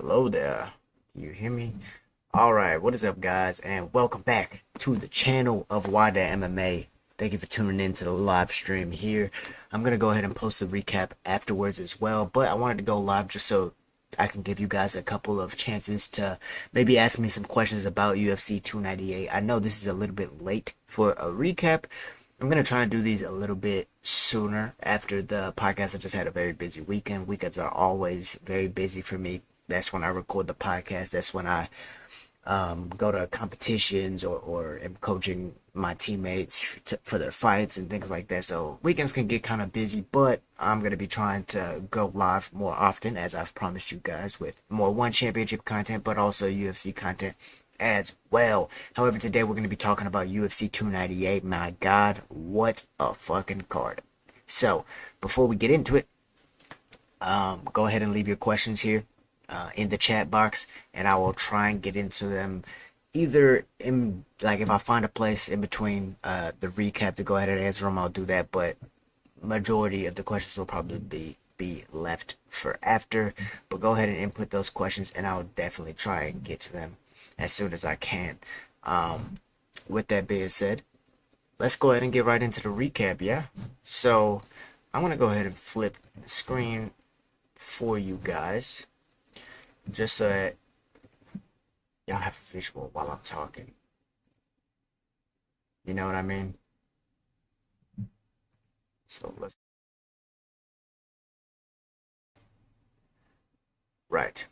Hello there. Can you hear me? All right, what is up, guys? And welcome back to the channel of Nwadei MMA. Thank you for tuning in to the live stream here. I'm going to go ahead and post the recap afterwards as well, but I wanted to go live just so I can give you guys a couple of chances to maybe ask me some questions about UFC 298. I know this is a little bit late for a recap. I'm going to try and do these a little bit sooner after the podcast. I just had a very busy weekend. Weekends are always very busy for me. That's when I record the podcast. That's when I go to competitions or am coaching my teammates for their fights and things like that. So weekends can get kind of busy, but I'm going to be trying to go live more often, as I've promised you guys, with more One Championship content, but also UFC content as well. However, today we're going to be talking about UFC 298. My God, what a fucking card. So before we get into it, go ahead and leave your questions here in the chat box, and I will try and get into them either in, like, if I find a place in between the recap to go ahead and answer them, I'll do that, but majority of the questions will probably be left for after. But go ahead and input those questions, and I'll definitely try and get to them as soon as I can. With that being said, let's go ahead and get right into the recap, yeah? So I'm going to go ahead and flip the screen for you guys, just so that y'all have a visual while I'm talking. You know what I mean? So let's... Right.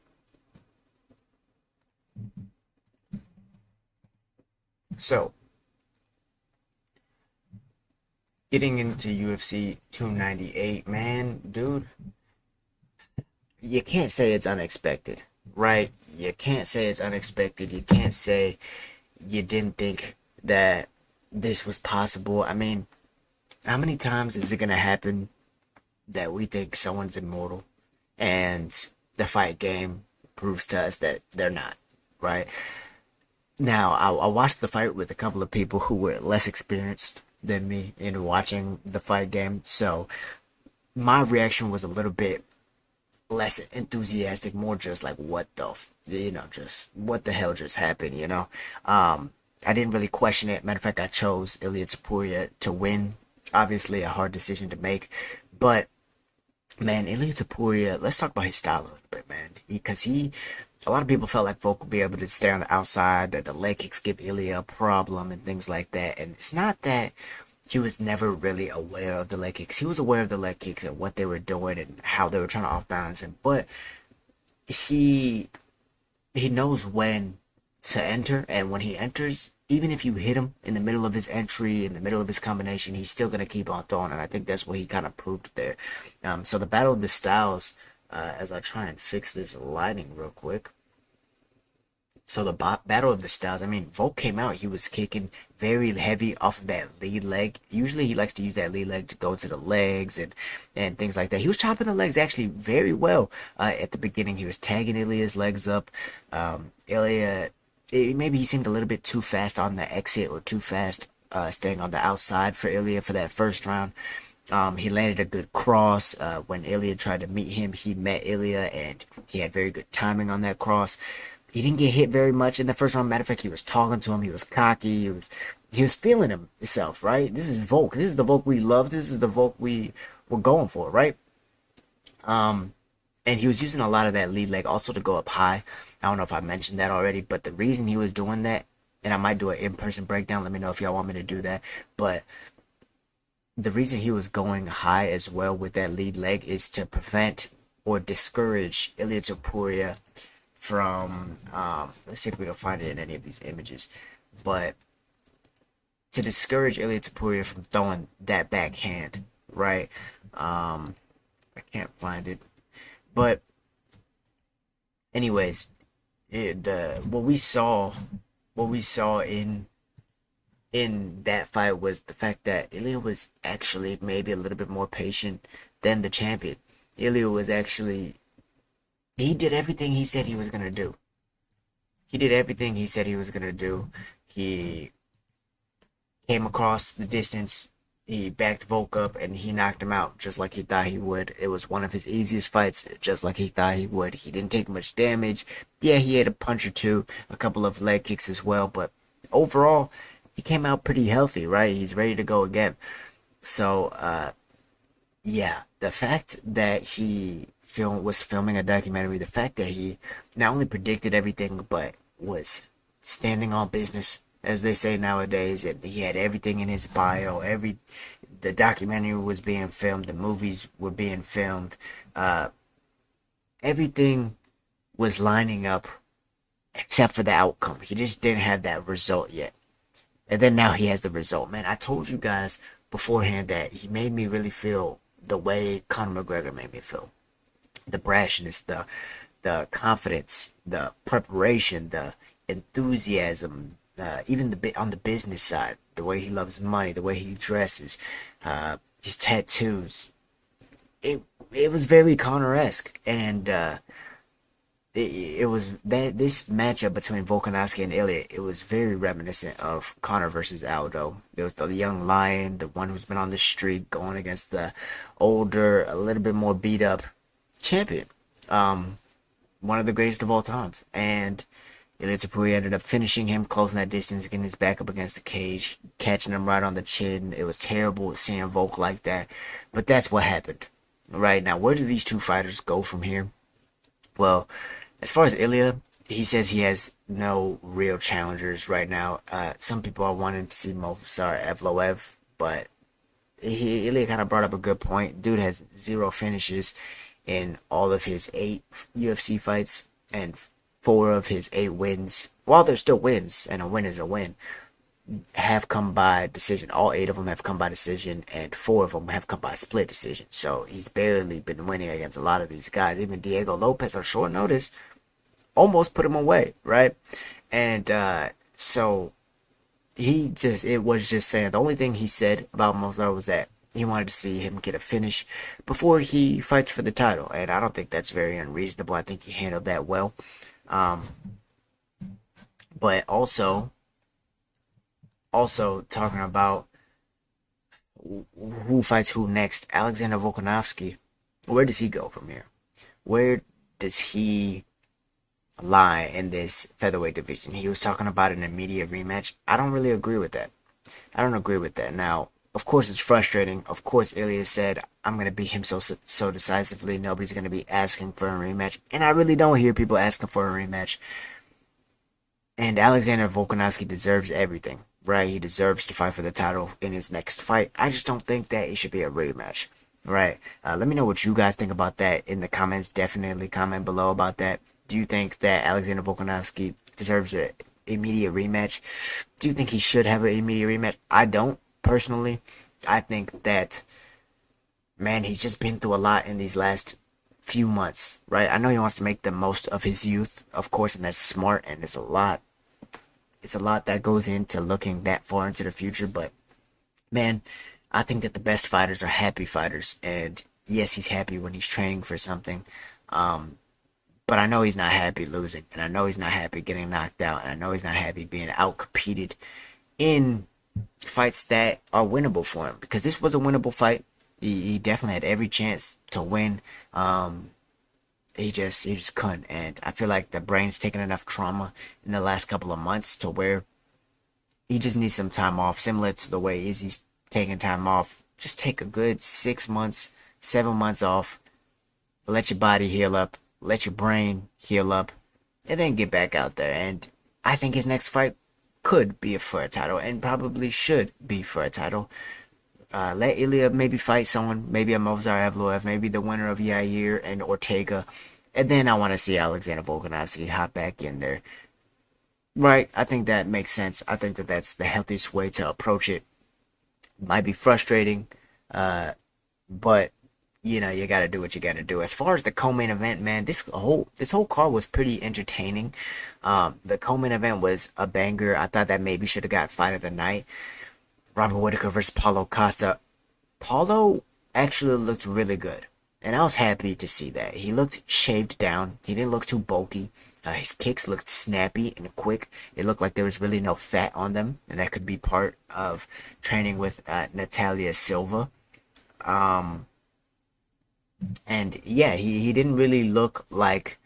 So, getting into UFC 298, man, dude, you can't say it's unexpected, right? You can't say it's unexpected. You can't say you didn't think that this was possible. I mean, how many times is it going to happen that we think someone's immortal and the fight game proves to us that they're not, right? Now, I watched the fight with a couple of people who were less experienced than me in watching the fight game, so my reaction was a little bit less enthusiastic, more just like, what the, just what the hell just happened, you know? I didn't really question it. Matter of fact, I chose Ilia Topuria to win. Obviously, a hard decision to make, but man, Ilia Topuria, let's talk about his style a little bit, man. Because a lot of people felt like Volk would be able to stay on the outside, that the leg kicks give Ilia a problem and things like that. And it's not that he was never really aware of the leg kicks. He was aware of the leg kicks and what they were doing and how they were trying to off balance him. But he knows when to enter, and when he enters, even if you hit him in the middle of his entry, in the middle of his combination, he's still going to keep on throwing, and I think that's what he kind of proved there. So the battle of the styles, as I try and fix this lighting real quick. So the battle of the styles, I mean, Volk came out, he was kicking very heavy off of that lead leg. Usually he likes to use that lead leg to go to the legs and things like that. He was chopping the legs actually very well at the beginning. He was tagging Ilia's legs up. Ilia, maybe he seemed a little bit too fast on the exit, or too fast staying on the outside for Ilia for that first round. He landed a good cross. When Ilia tried to meet him, he met Ilia, and he had very good timing on that cross. He didn't get hit very much in the first round. Matter of fact, he was talking to him. He was cocky. He was feeling himself, right? This is Volk. This is the Volk we love. This is the Volk we were going for, right? And he was using a lot of that lead leg also to go up high. I don't know if I mentioned that already, but the reason he was doing that, and I might do an in-person breakdown. Let me know if y'all want me to do that. But the reason he was going high as well with that lead leg is to prevent or discourage Ilia Topuria from, let's see if we can find it in any of these images, but to discourage Ilia Topuria from throwing that backhand, right? I can't find it, but anyways, what we saw in that fight was the fact that Ilia was actually maybe a little bit more patient than the champion. Ilia was actually, he did everything he said he was going to do. He did everything he said he was going to do. He came across the distance He backed Volk up and he knocked him out just like he thought he would. It was one of his easiest fights, just like he thought he would. He didn't take much damage. Yeah, he had a punch or two, a couple of leg kicks as well, but overall, he came out pretty healthy, right? He's ready to go again. So, yeah, the fact that he was filming a documentary, the fact that he not only predicted everything but was standing on business, as they say nowadays, and he had everything in his bio. The documentary was being filmed, the movies were being filmed, uh, everything was lining up except for the outcome. He just didn't have that result yet. And then now he has the result. Man, I told you guys beforehand that he made me really feel the way Conor McGregor made me feel. The brashness, the confidence, the preparation, the enthusiasm, even on the business side, the way he loves money, the way he dresses, his tattoos. It it was very Conor-esque, and it was that this matchup between Volkanovski and Ilia. It was very reminiscent of Conor versus Aldo. There was the young lion, the one who's been on the streak, going against the older, a little bit more beat up champion. Um, One of the greatest of all times. And Ilia Topuria ended up finishing him, closing that distance, getting his back up against the cage, catching him right on the chin. It was terrible seeing Volk like that. But that's what happened. Right now, where do these two fighters go from here? Well, as far as Ilia, he says he has no real challengers right now. Some people are wanting to see Movsar Evloev, but Ilya kind of brought up a good point. Dude has zero finishes in all of his 8 UFC fights, and 4 of his 8 wins, while they're still wins, and a win is a win, have come by decision. All 8 of them have come by decision, and 4 of them have come by split decision. So he's barely been winning against a lot of these guys. Even Diego Lopez, on short notice, almost put him away, right? And so it was just saying, the only thing he said about Mozart was that he wanted to see him get a finish before he fights for the title, and I don't think that's very unreasonable. I think he handled that well. Um, but also talking about who fights who next, Alexander Volkanovski, where does he go from here? Where does he lie in this featherweight division? He was talking about an immediate rematch. I don't really agree with that. I don't agree with that. Now, of course, it's frustrating. Of course, Ilya said, "I'm gonna beat him so decisively. Nobody's gonna be asking for a rematch," and I really don't hear people asking for a rematch. And Alexander Volkanovski deserves everything, right? He deserves to fight for the title in his next fight. I just don't think that it should be a rematch, right? Let me know what you guys think about that in the comments. Definitely comment below about that. Do you think that Alexander Volkanovski deserves an immediate rematch? Do you think he should have an immediate rematch? I don't, personally. I think that, man, he's just been through a lot in these last few months, right? I know he wants to make the most of his youth, of course, and that's smart, and it's a lot. It's a lot that goes into looking that far into the future, but man, I think that the best fighters are happy fighters, and yes, he's happy when he's training for something. Um, but I know he's not happy losing, and I know he's not happy getting knocked out, and I know he's not happy being out-competed in fights that are winnable for him, because this was a winnable fight. He definitely had every chance to win. He just couldn't, and I feel like the brain's taken enough trauma in the last couple of months to where he just needs some time off, similar to the way Izzy's taking time off. Just take a good 6 months, 7 months off, let your body heal up, let your brain heal up, and then get back out there. And I think his next fight could be for a title, and probably should be for a title. Let Ilya maybe fight someone, maybe a Movsar Evloev, maybe the winner of Yair and Ortega, and then I want to see Alexander Volkanovski hop back in there. Right? I think that makes sense. I think that that's the healthiest way to approach it. Might be frustrating, uh, but you got to do what you got to do. As far as the co-main event, man, this whole card was pretty entertaining. The co-main event was a banger. I thought that maybe should have got fight of the night. Robert Whittaker versus Paulo Costa. Paulo actually looked really good, and I was happy to see that. He looked shaved down. He didn't look too bulky. His kicks looked snappy and quick. It looked like there was really no fat on them, and that could be part of training with Natalia Silva. Um, and yeah, he didn't really look like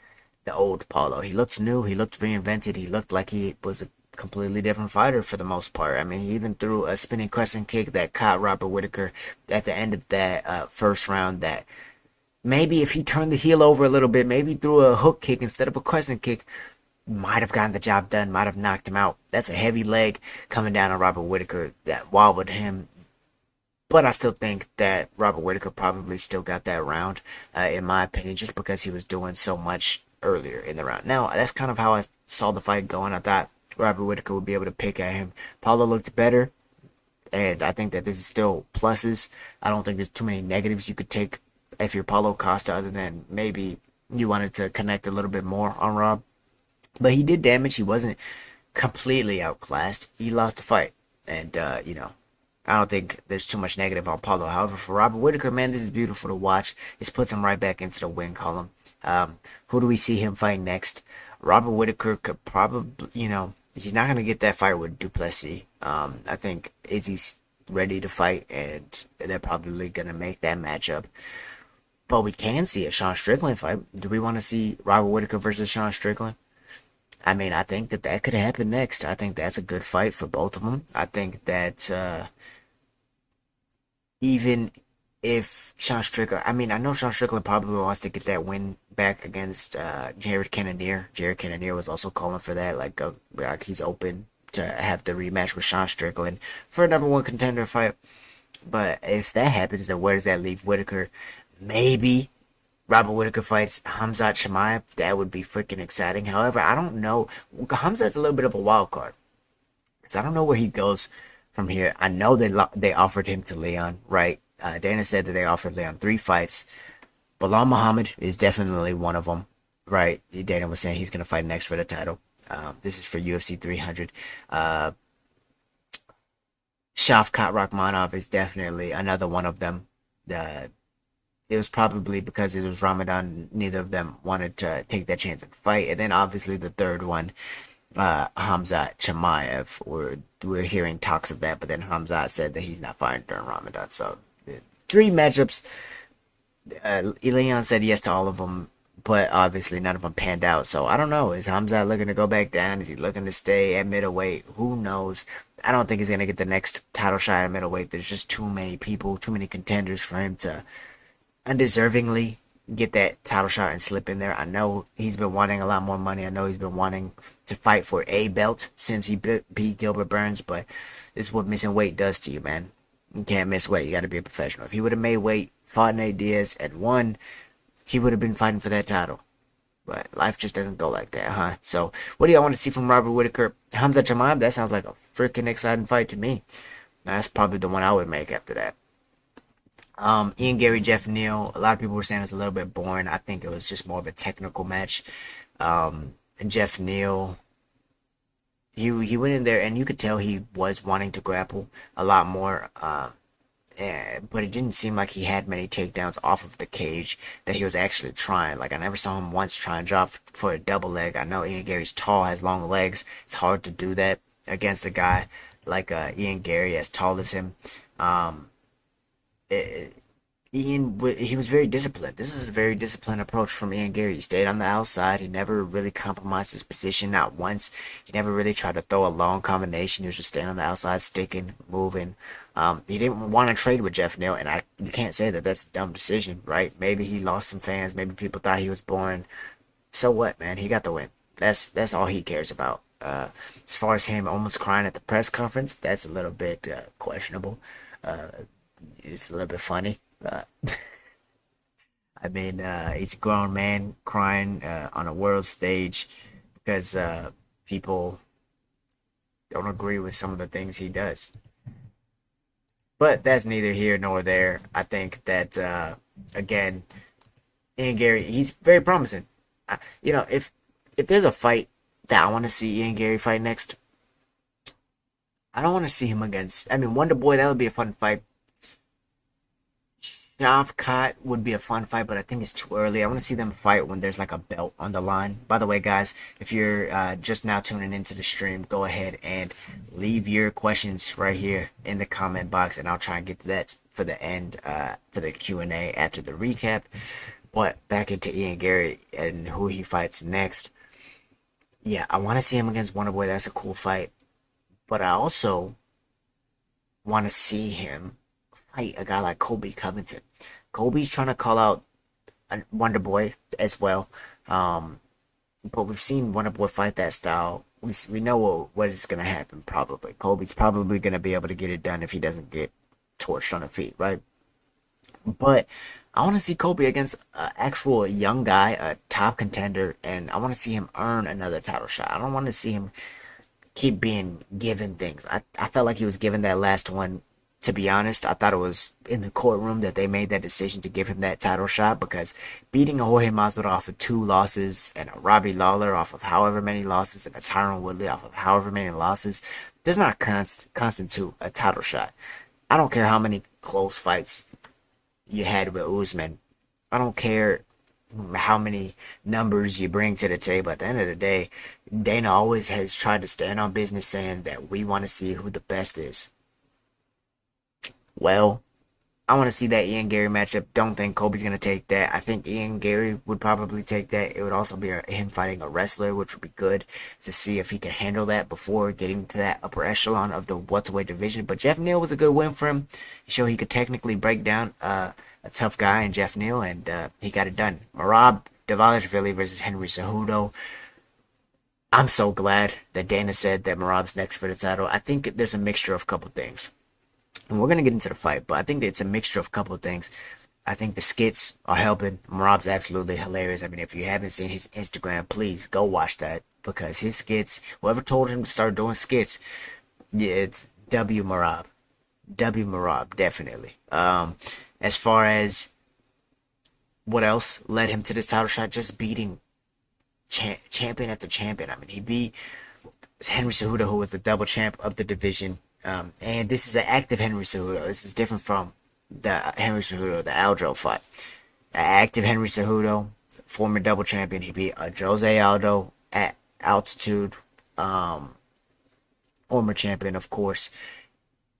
the old Paulo. He looked new. He looked reinvented. He looked like he was a completely different fighter for the most part. I mean, he even threw a spinning crescent kick that caught Robert Whittaker at the end of that first round. That maybe if he turned the heel over a little bit, maybe threw a hook kick instead of a crescent kick, might have gotten the job done, might have knocked him out. That's a heavy leg coming down on Robert Whittaker that wobbled him. But I still think that Robert Whittaker probably still got that round, in my opinion, just because he was doing so much earlier in the round. Now, that's kind of how I saw the fight going. I thought Robert Whittaker would be able to pick at him. Paulo looked better, and I think that this is still pluses. I don't think there's too many negatives you could take if you're Paulo Costa, other than maybe you wanted to connect a little bit more on Rob. But he did damage. He wasn't completely outclassed. He lost the fight, and I don't think there's too much negative on Paulo. However, for Robert Whittaker, man, this is beautiful to watch. This puts him right back into the win column. Who do we see him fight next? Robert Whittaker could probably, he's not going to get that fight with Duplessis. I think Izzy's ready to fight, and they're probably going to make that matchup. But we can see a Sean Strickland fight. Do we want to see Robert Whittaker versus Sean Strickland? I mean, I think that could happen next. I think that's a good fight for both of them. I think that even if Sean Strickland, I mean, I know Sean Strickland probably wants to get that win back against Jared Cannonier. Jared Cannonier was also calling for that, like he's open to have the rematch with Sean Strickland for a number one contender fight. But if that happens, then where does that leave Whittaker? Maybe Robert Whittaker fights Khamzat Chimaev. That would be freaking exciting. However, I don't know. Khamzat's a little bit of a wild card, because I don't know where he goes from here. I know they offered him to Leon, right? Dana said that they offered Leon 3 fights. Bilal Muhammad is definitely one of them, right? Dana was saying he's going to fight next for the title. This is for UFC 300. Shavkat Rakhmonov is definitely another one of them. It was probably because it was Ramadan. Neither of them wanted to take that chance and fight. And then obviously the third one, Khamzat Chimaev. We're hearing talks of that, but then Khamzat said that he's not fighting during Ramadan. So 3 matchups. Elian said yes to all of them, but obviously none of them panned out. So I don't know. Is Khamzat looking to go back down? Is he looking to stay at middleweight? Who knows? I don't think he's gonna get the next title shot at middleweight. There's just too many people, too many contenders for him to undeservingly get that title shot and slip in there. I know he's been wanting a lot more money. I know he's been wanting to fight for a belt since he beat Gilbert Burns, but this is what missing weight does to you, man. You can't miss weight. You got to be a professional. If he would have made weight, fought Nate Diaz, and won, he would have been fighting for that title. But life just doesn't go like that, huh? So, what do y'all want to see from Robert Whittaker? Khamzat Chimaev, that sounds like a freaking exciting fight to me. That's probably the one I would make after that. Ian Gary, Jeff Neal. A lot of people were saying it was a little bit boring. I think it was just more of a technical match. And Jeff Neal, he went in there and you could tell he was wanting to grapple a lot more. But it didn't seem like he had many takedowns off of the cage that he was actually trying. Like I never saw him once try and drop for a double leg. I know Ian Gary's tall, has long legs. It's hard to do that against a guy like Ian Gary, as tall as him. He was very disciplined. This is a very disciplined approach from Ian Gary. He stayed on the outside. He never really compromised his position, not once. He never really tried to throw a long combination. He was just staying on the outside, sticking, moving. He didn't want to trade with Jeff Neal, and you can't say that that's a dumb decision, right? Maybe he lost some fans. Maybe people thought he was boring. So what, man? He got the win. That's all he cares about. As far as him almost crying at the press conference, that's a little bit questionable. It's a little bit funny. I mean, he's a grown man crying on a world stage because people don't agree with some of the things he does. But that's neither here nor there. I think that, again, Ian Gary, he's very promising. If there's a fight that I want to see Ian Gary fight next, I don't want to see him against. I mean, Wonder Boy, that would be a fun fight. Shavkat would be a fun fight, but I think it's too early. I want to see them fight when there's like a belt on the line. By the way, guys, if you're just now tuning into the stream, go ahead and leave your questions right here in the comment box, and I'll try and get to that for the end, for the Q&A after the recap. But back into Ian Gary and who he fights next. Yeah, I want to see him against Wonderboy. That's a cool fight. But I also want to see him fight a guy like Colby Covington. Colby's trying to call out Wonderboy as well. Um, but we've seen Wonderboy fight that style. We know what is going to happen probably. Colby's probably going to be able to get it done if he doesn't get torched on the feet, right? But I want to see Colby against an actual young guy, a top contender, and I want to see him earn another title shot. I don't want to see him keep being given things. I felt like he was given that last one. To be honest, I thought it was in the courtroom that they made that decision to give him that title shot, because beating a Jorge Masvidal off of 2 losses and a Robbie Lawler off of however many losses and a Tyron Woodley off of however many losses does not constitute a title shot. I don't care how many close fights you had with Usman. I don't care how many numbers you bring to the table. At the end of the day, Dana always has tried to stand on business saying that we want to see who the best is. Well, I want to see that Ian Gary matchup. Don't think Colby's going to take that. I think Ian Gary would probably take that. It would also be him fighting a wrestler, which would be good to see if he can handle that before getting to that upper echelon of the welterweight division. But Jeff Neal was a good win for him. He showed he could technically break down a tough guy in Jeff Neal, and he got it done. Merab Dvalishvili versus Henry Cejudo. I'm so glad that Dana said that Merab's next for the title. I think there's a mixture of a couple things. And we're going to get into the fight, but I think that it's a mixture of a couple of things. I think the skits are helping. Merab's absolutely hilarious. I mean, if you haven't seen his Instagram, please go watch that, because his skits, whoever told him to start doing skits, yeah, it's W Merab. W Merab, definitely. As far as what else led him to this title shot, just beating champion after champion. I mean, he beat Henry Cejudo, who was the double champ of the division. And this is an active Henry Cejudo. This is different from the Henry Cejudo, the Aljo fight. An active Henry Cejudo, former double champion. He beat Jose Aldo at altitude, former champion, of course.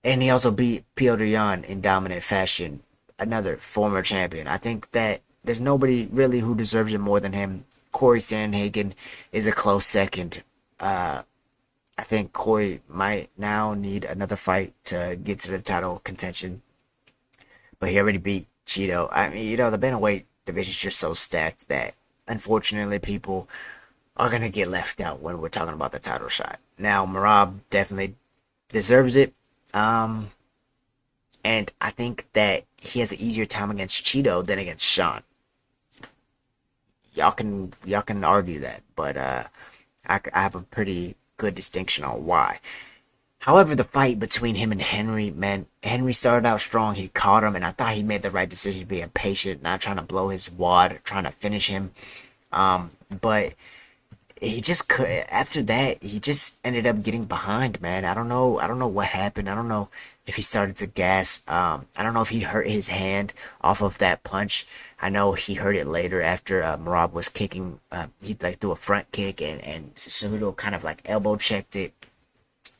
And he also beat Piotr Jan in dominant fashion, another former champion. I think that there's nobody really who deserves it more than him. Corey Sandhagen is a close second. I think Corey might now need another fight to get to the title contention. But he already beat Cheeto. I mean, the bantamweight division is just so stacked that, unfortunately, people are going to get left out when we're talking about the title shot. Now, Merab definitely deserves it. And I think that he has an easier time against Cheeto than against Sean. Y'all can argue that, but I have a pretty good distinction on why. However, the fight between him and Henry, man, Henry started out strong. He caught him, and I thought he made the right decision, being patient, not trying to blow his wad, trying to finish him. But he just could. After that, he just ended up getting behind, man. I don't know what happened. I don't know if he started to gas. I don't know if he hurt his hand off of that punch. I know he hurt it later after Merab was kicking. He like threw a front kick, and Cejudo kind of like elbow checked it,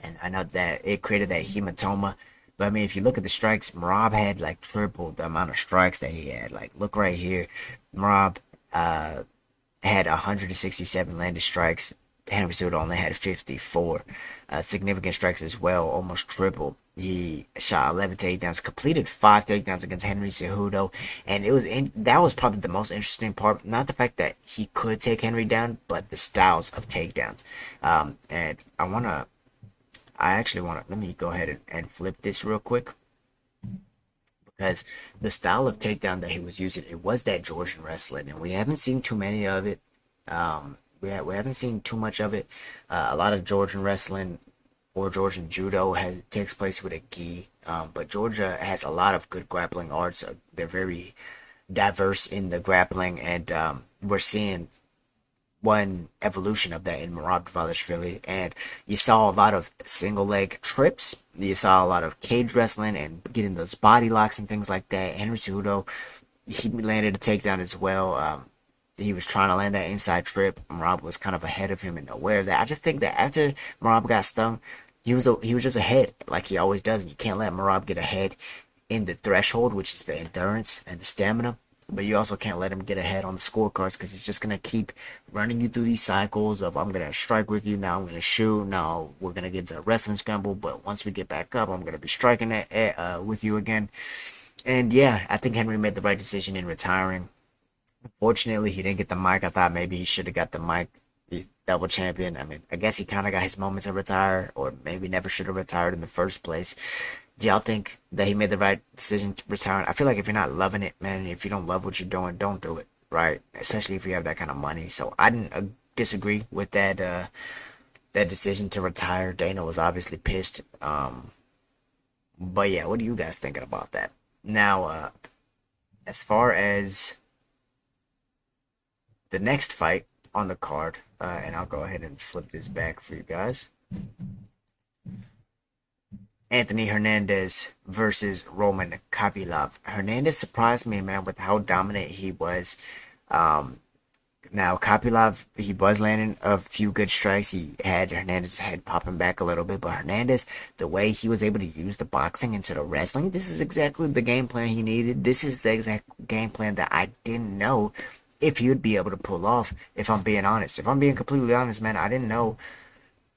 and I know that it created that hematoma. But I mean, if you look at the strikes, Merab had like triple the amount of strikes that he had. Like, look right here, Merab had 167 landed strikes. Henry Cejudo only had 54. Significant strikes as well, almost triple. He shot 11 takedowns, completed 5 takedowns against Henry Cejudo, and that was probably the most interesting part. Not the fact that he could take Henry down, but the styles of takedowns. And I actually want to, let me go ahead and flip this real quick, because the style of takedown that he was using, it was that Georgian wrestling, and we haven't seen too many of it. We haven't seen too much of it. A lot of Georgian wrestling or Georgian judo takes place with a gi. But Georgia has a lot of good grappling arts. They're very diverse in the grappling, and we're seeing one evolution of that in Merab Dvalishvili, and you saw a lot of single leg trips. You saw a lot of cage wrestling and getting those body locks and things like that. Henry Cejudo, he landed a takedown as well. He was trying to land that inside trip. Merab was kind of ahead of him and aware of that. I just think that after Merab got stung, he was just ahead like he always does. And you can't let Merab get ahead in the threshold, which is the endurance and the stamina. But you also can't let him get ahead on the scorecards because he's just gonna keep running you through these cycles of I'm gonna strike with you, now I'm gonna shoot, now we're gonna get into a wrestling scramble, but once we get back up, I'm gonna be striking with you again. And yeah, I think Henry made the right decision in retiring. Unfortunately, he didn't get the mic. I thought maybe he should have got the mic. He's double champion. I mean, I guess he kind of got his moment to retire, or maybe never should have retired in the first place. Do y'all think that he made the right decision to retire? I feel like if you're not loving it, man, if you don't love what you're doing, don't do it, right? Especially if you have that kind of money. So I didn't disagree with that decision to retire. Dana was obviously pissed. But yeah, what are you guys thinking about that? Now, as far as the next fight on the card, and I'll go ahead and flip this back for you guys. Anthony Hernandez versus Roman Kopylov. Hernandez surprised me, man, with how dominant he was. Now, Kopylov, he was landing a few good strikes. He had Hernandez's head popping back a little bit, but Hernandez, the way he was able to use the boxing into the wrestling, this is exactly the game plan he needed. This is the exact game plan that I didn't know if he would be able to pull off, if I'm being honest. If I'm being completely honest, man, I didn't know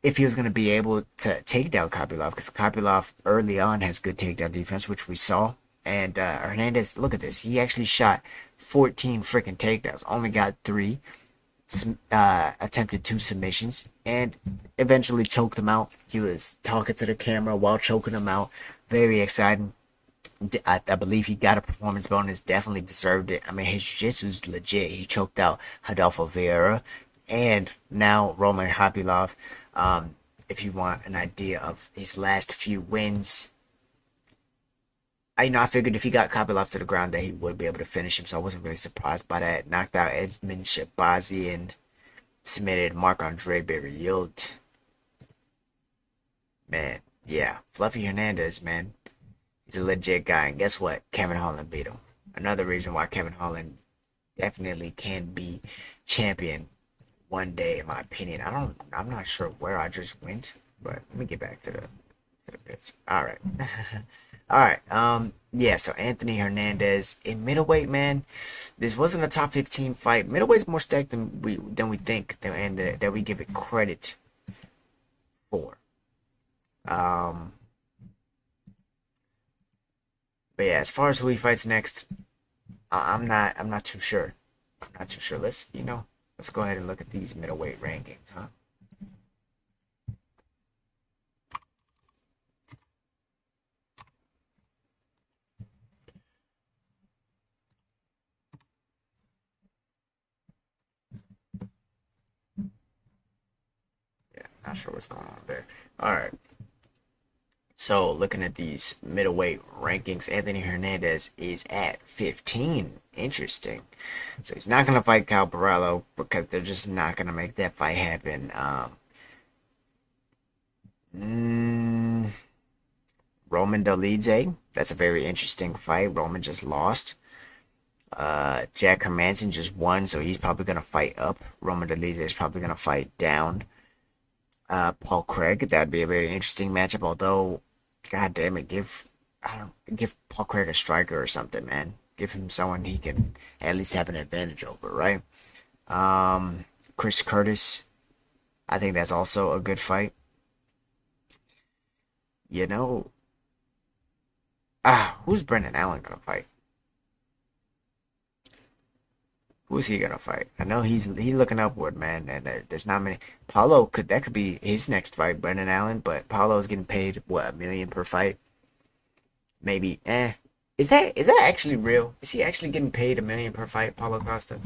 if he was going to be able to take down Kopylov, because Kopylov early on has good takedown defense, which we saw. And Hernandez, look at this. He actually shot 14 freaking takedowns, only got 3, attempted 2 submissions, and eventually choked him out. He was talking to the camera while choking him out. Very exciting. I believe he got a performance bonus, definitely deserved it. I mean, his jiu-jitsu is legit. He choked out Rodolfo Vieira and now Roman Kopylov. If you want an idea of his last few wins, I figured if he got Kopylov to the ground that he would be able to finish him, so I wasn't really surprised by that. Knocked out Edmund Shabazi and submitted Marc-Andre Barriault. Man, yeah, Fluffy Hernandez, man. He's a legit guy, and guess what? Kevin Holland beat him. Another reason why Kevin Holland definitely can be champion one day, in my opinion. I'm not sure where I just went, but let me get back to the pitch. All right. All right. Yeah, so Anthony Hernandez in middleweight, man. This wasn't a top 15 fight. Middleweight's more stacked than we think, and that we give it credit for. But yeah, as far as who he fights next, I'm not too sure. I'm not too sure. Let's go ahead and look at these middleweight rankings, huh? Yeah, not sure what's going on there. All right. So looking at these middleweight rankings, Anthony Hernandez is at 15. Interesting. So he's not gonna fight Cal Barello because they're just not gonna make that fight happen. Mm, Roman Dolidze, that's a very interesting fight. Roman just lost. Jack Hermanson just won, so he's probably gonna fight up. Roman Dolidze is probably gonna fight down. Paul Craig, that'd be a very interesting matchup. Although, god damn it, give Paul Craig a striker or something, man. Give him someone he can at least have an advantage over, right? Chris Curtis, I think that's also a good fight. You know, who's Brendan Allen gonna fight? Who's he gonna fight? I know he's looking upward, man, and there's not many. That could be his next fight, Brendan Allen, but Paulo's getting paid what, $1 million per fight? Maybe. Is that actually real? Is he actually getting paid $1 million per fight, Paulo Costa?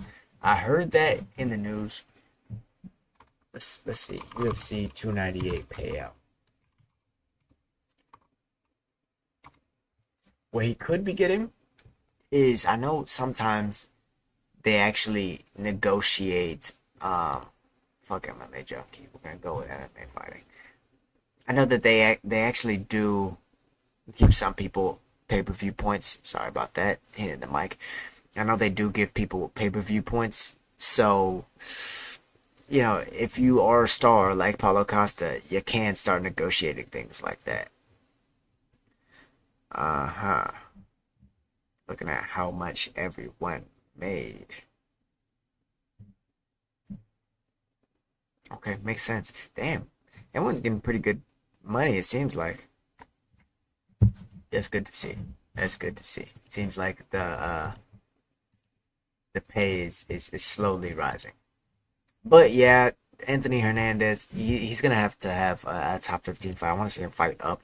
I heard that in the news. Let's see. UFC 298 payout. What he could be getting is, I know sometimes they actually negotiate Um, fuck MMA junkie. We're gonna go with MMA fighting. I know that they actually do give some people pay-per-view points. Sorry about that, hitting the mic. I know they do give people pay-per-view points. So, if you are a star like Paulo Costa, you can start negotiating things like that. Uh-huh. Looking at how much everyone made. Okay, makes sense. Damn. Everyone's getting pretty good money, it seems like. That's good to see. That's good to see. Seems like the pay is slowly rising. But yeah, Anthony Hernandez, he's gonna have to have a top 15 fight. I want to see him fight up.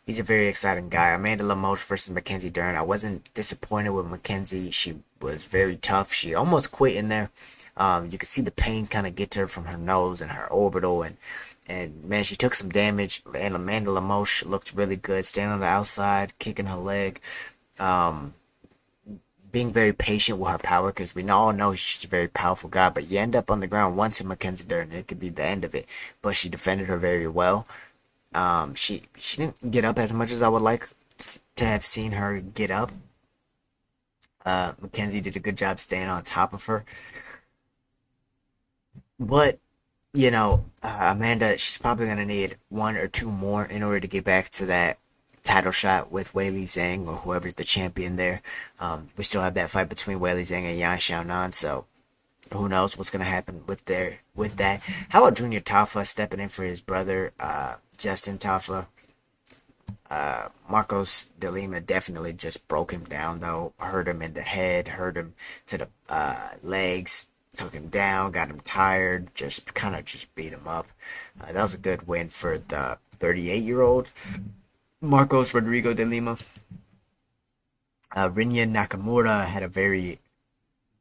He's a very exciting guy. Amanda Lemos versus Mackenzie Dern. I wasn't disappointed with Mackenzie. She was very tough. She almost quit in there. You could see the pain kind of get to her from her nose and her orbital, and man, she took some damage. And Amanda Lemos looked really good, standing on the outside, kicking her leg. Um, Being very patient with her power because we all know she's a very powerful guy, but you end up on the ground once in Mackenzie Dern, it could be the end of it. But she defended her very well. She didn't get up as much as I would like to have seen her get up. Mackenzie did a good job staying on top of her, but Amanda, she's probably gonna need one or two more in order to get back to that title shot with Weili Zhang or whoever's the champion there. We still have that fight between Weili Zhang and Yan Xiaonan, so who knows what's gonna happen with that. How about Junior Tafa stepping in for his brother, Justin Tafa? Marcos de Lima definitely just broke him down though. Hurt him in the head, hurt him to the legs, took him down, got him tired, just kind of just beat him up. That was a good win for the 38-year-old Marcos Rodrigo de Lima. Rinya Nakamura had a very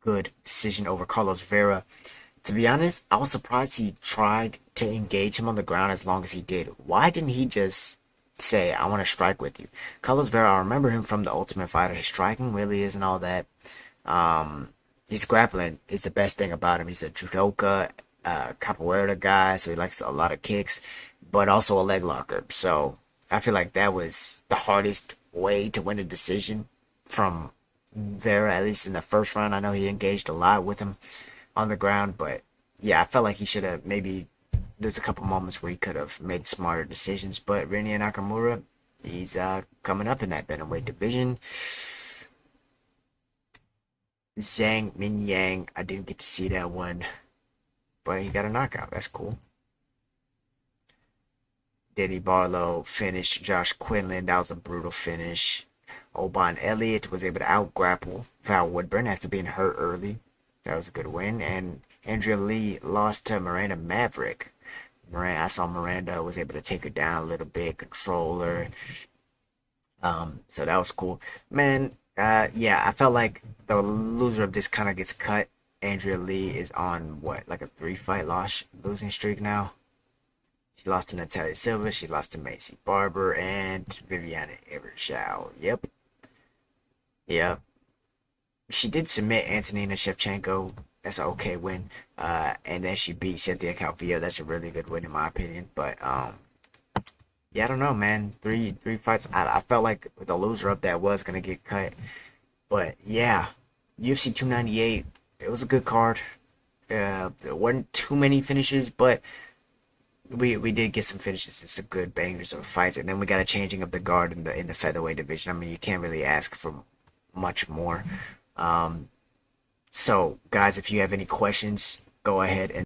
good decision over Carlos Vera. To be honest, I was surprised he tried to engage him on the ground as long as he did. Why didn't he just say, I want to strike with you? Carlos Vera, I remember him from The Ultimate Fighter. His striking really isn't all that. His grappling is the best thing about him. He's a judoka, capoeira guy, so he likes a lot of kicks, but also a leg locker. So I feel like that was the hardest way to win a decision from Vera, at least in the first round. I know he engaged a lot with him on the ground, but yeah, I felt like he should have maybe. There's a couple moments where he could have made smarter decisions, but Rinya Nakamura, he's coming up in that bantamweight division. Zhang Min Yang, I didn't get to see that one, but he got a knockout. That's cool. Denny Barlow finished Josh Quinlan. That was a brutal finish. Oban Elliott was able to out-grapple Val Woodburn after being hurt early. That was a good win. And Andrea Lee lost to Miranda Maverick. I saw Miranda was able to take her down a little bit, control her. So that was cool. Man, yeah, I felt like the loser of this kind of gets cut. Andrea Lee is on what, like a 3-fight loss losing streak now? She lost to Natalia Silva, she lost to Macy Barber, and Viviana Evershow. Yep. Yep. She did submit Antonina Shevchenko. That's an okay win. And then she beat Cynthia Calvillo. That's a really good win in my opinion. But yeah, I don't know, man. Three fights. I felt like the loser of that was gonna get cut. But yeah, UFC 298. It was a good card. There weren't too many finishes, but we did get some finishes and some good bangers of fights. And then we got a changing of the guard in the featherweight division. I mean, you can't really ask for much more. So, guys, if you have any questions, go ahead and